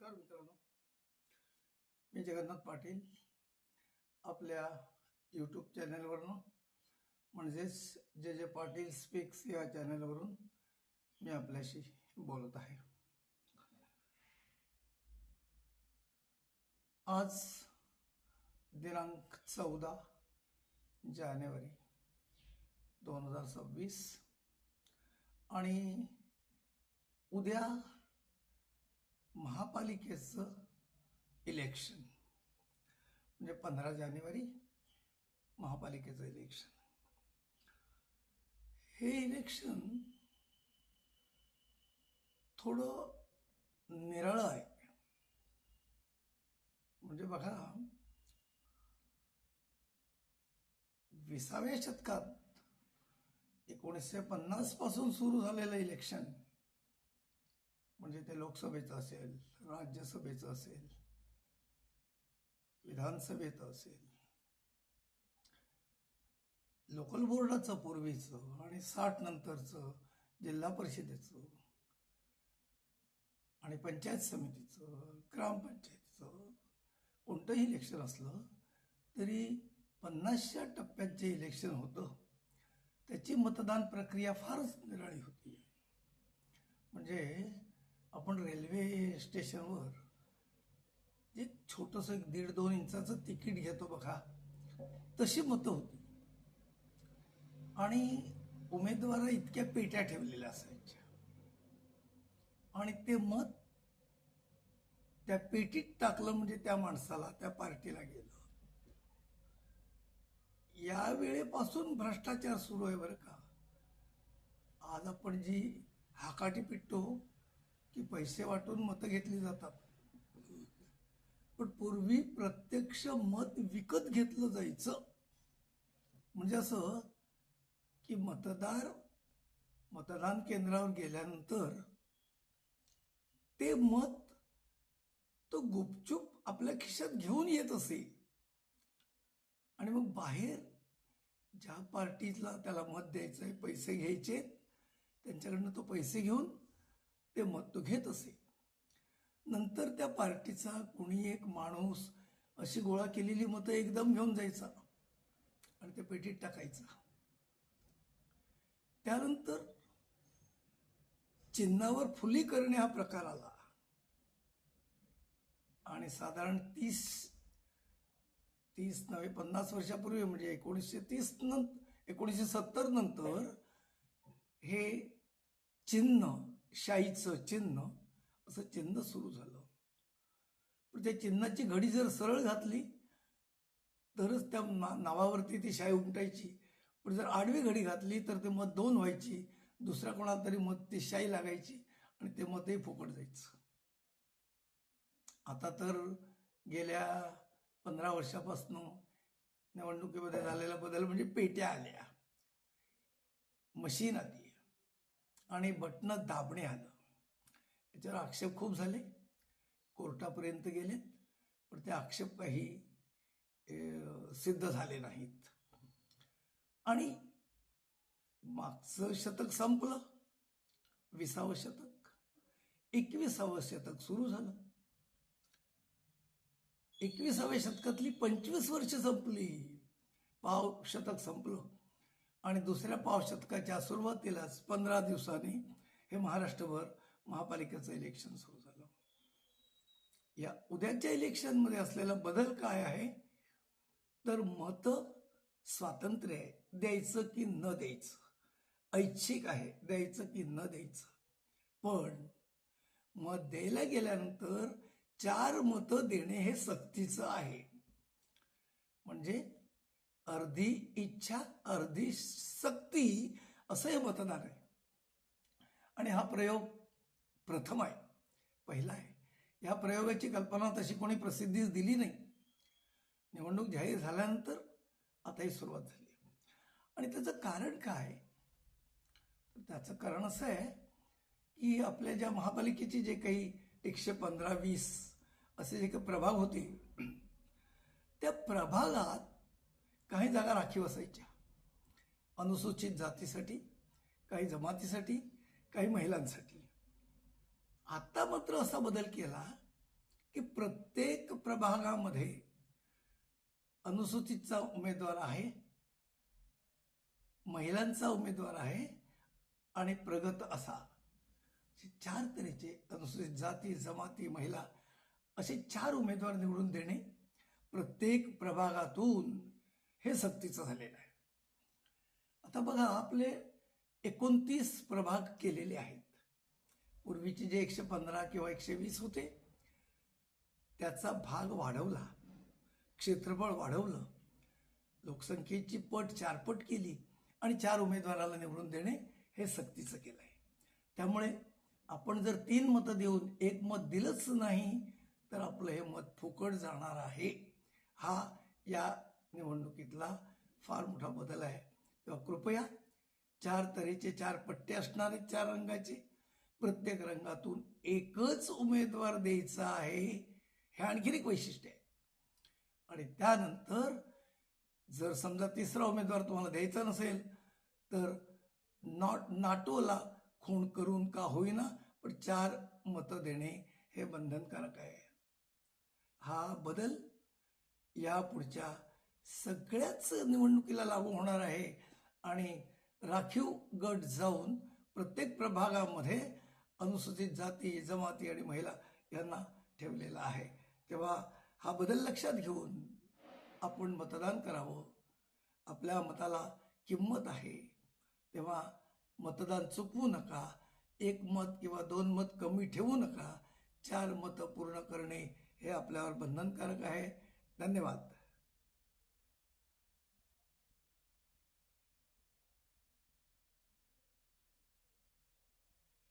नमस्कार मित्रांनो, मी जगन्नाथ पाटील आपल्या यूट्यूब चॅनलवरून म्हणजेच जे जे पाटील स्पीक्स या चॅनलवरून मी आपल्याशी बोलत आहे. आज दिनांक 14 जानेवारी 2026 आणि उद्या महापालिकेचं इलेक्शन म्हणजे 15 जानेवारी महापालिकेचं इलेक्शन. हे इलेक्शन थोडं निराळं आहे. म्हणजे बघा, 20व्या शतकात 1950 पासून सुरू झालेलं इलेक्शन म्हणजे ते लोकसभेचं असेल, राज्यसभेचं असेल, विधानसभेचं असेल, लोकल बोर्डाचं पूर्वीचं आणि 60 नंतरचं जिल्हा परिषदेचं आणि पंचायत समितीचं, ग्रामपंचायतीचं कोणतंही इलेक्शन असलं तरी 50च्या टप्प्यात जे इलेक्शन होतं त्याची मतदान प्रक्रिया फारच निराळी होती. म्हणजे आपण रेल्वे स्टेशनवर जे छोटंसं 1.5-2 इंचाचं तिकीट घेतो बघा, तशी मतं होती आणि उमेदवार इतक्या पेट्या ठेवलेल्या असायच्या आणि ते मत त्या पेटीत टाकलं म्हणजे त्या माणसाला, त्या पार्टीला गेलं. या वेळेपासून भ्रष्टाचार सुरू आहे बरं का. आज आपण जी हाकाटी पिटतो की पैसे वाटून मतं घेतली जातात, पण पूर्वी प्रत्यक्ष मत विकत घेतलं जायचं. म्हणजे असं की मतदान केंद्रावर गेल्यानंतर ते मत तो गुपचूप आपल्या खिशात घेऊन येत असे आणि मग बाहेर ज्या पार्टीला त्याला मत द्यायचंय, पैसे घ्यायचे, त्यांच्याकडनं तो पैसे घेऊन ते मत तो घेत असे. नंतर त्या पार्टीचा कुणी एक माणूस अशी गोळा केलेली मतं एकदम घेऊन जायचा आणि ते पेटीत टाकायचा. त्यानंतर चिन्हावर फुली करणे हा प्रकार आला आणि साधारण 50 वर्षापूर्वी म्हणजे 1970 नंतर हे चिन्ह, शाईचं चिन्ह असं चिन्ह सुरू झालं. पण त्या चिन्हाची घडी जर सरळ घातली तरच त्या नावावरती ती शाई उमटायची, पण जर आडवी घडी घातली तर ते मत 2 व्हायची, दुसऱ्या कोणाला तरी मत ती शाई लागायची आणि ते मतही फुकट जायचं. आता तर गेल्या 15 वर्षापासून निवडणुकीमध्ये झालेला बदल म्हणजे पेट्या आल्या, मशीन आली आणि बटणं दाबणे आलं. याच्यावर आक्षेप खूप झाले, कोर्टापर्यंत गेलेत, पण ते आक्षेप काही सिद्ध झाले नाहीत. आणि मागचं शतक संपलं, 20वं शतक, 21वं शतक सुरू झालं. 21व्या शतकातली 25 वर्ष संपली, पाव शतक संपलं आणि दुसऱ्या पाव शतकाच्या सुरुवातीलाच 15 दिवसांनी हे महाराष्ट्रभर महापालिकेचं इलेक्शन सुरू झालं. या उद्याच्या इलेक्शनमध्ये असलेला बदल काय आहे तर मतं स्वातंत्र्य आहे, द्यायचं की न द्यायचं, ऐच्छिक आहे, द्यायचं की न द्यायचं. पण मत द्यायला गेल्यानंतर 4 मतं देणे हे सक्तीचं आहे. म्हणजे अर्धी इच्छा अर्धी सक्ती असं हे मतदान आहे. आणि हा प्रयोग प्रथम आहे, पहिला आहे. या प्रयोगाची कल्पना तशी कोणी प्रसिद्धीस दिली नाही. निवडणूक जाहीर झाल्यानंतर आता ही सुरुवात झाली. आणि त्याचं कारण काय तर त्याचं कारण असं आहे की आपल्या ज्या महापालिकेचे जे काही 115-20 असे जे काही प्रभाग होते, त्या प्रभागात काही जागा राखीव असायच्या, अनुसूचित जातीसाठी, काही जमातीसाठी, काही महिलांसाठी. आता मात्र असा बदल केला की प्रत्येक प्रभागामध्ये अनुसूचितचा उमेदवार आहे, महिलांचा उमेदवार आहे आणि प्रगत असा चार तऱ्हेचे अनुसूचित जाती, जमाती, महिला असे 4 उमेदवार निवडून देणे प्रत्येक प्रभागातून हे सक्तीचं झालेलं आहे. आता बघा, आपले 29 प्रभाग केलेले आहेत. पूर्वीचे जे 115 किंवा 120 होते त्याचा भाग वाढवला, क्षेत्रफळ वाढवलं, लोकसंख्येची पट 4 पट केली आणि 4 उमेदवाराला निवडून देणे हे सक्तीचं केलं आहे. त्यामुळे आपण जर 3 मतं देऊन 1 मत दिलंच नाही तर आपलं हे मत फुकट जाणार आहे. हा या निवडणुकीतला फार मोठा बदल आहे. तेव्हा कृपया 4 तऱ्हेचे 4 पट्टे असणारे 4 रंगाचे, प्रत्येक रंगातून एकच उमेदवार द्यायचा आहे, हे आणखीन एक वैशिष्ट्य आहे. आणि त्यानंतर जर समजा तिसरा उमेदवार तुम्हाला द्यायचा नसेल तर नाटोला खूण करून का होईना पण 4 मतं देणे हे बंधनकारक आहे. हा बदल या पुढच्या सगळ्याच निवडणुकीला लागू होणार आहे आणि राखीव गट जाऊन प्रत्येक प्रभागामध्ये अनुसूचित जाती, जमाती आणि महिला यांना ठेवलेला आहे. तेव्हा हा बदल लक्षात घेऊन आपण मतदान करावं. आपल्या मताला किंमत आहे. तेव्हा मतदान चुकवू नका. 1 मत किंवा 2 मत कमी ठेवू नका. 4 मतं पूर्ण करणे हे आपल्यावर बंधनकारक आहे. धन्यवाद.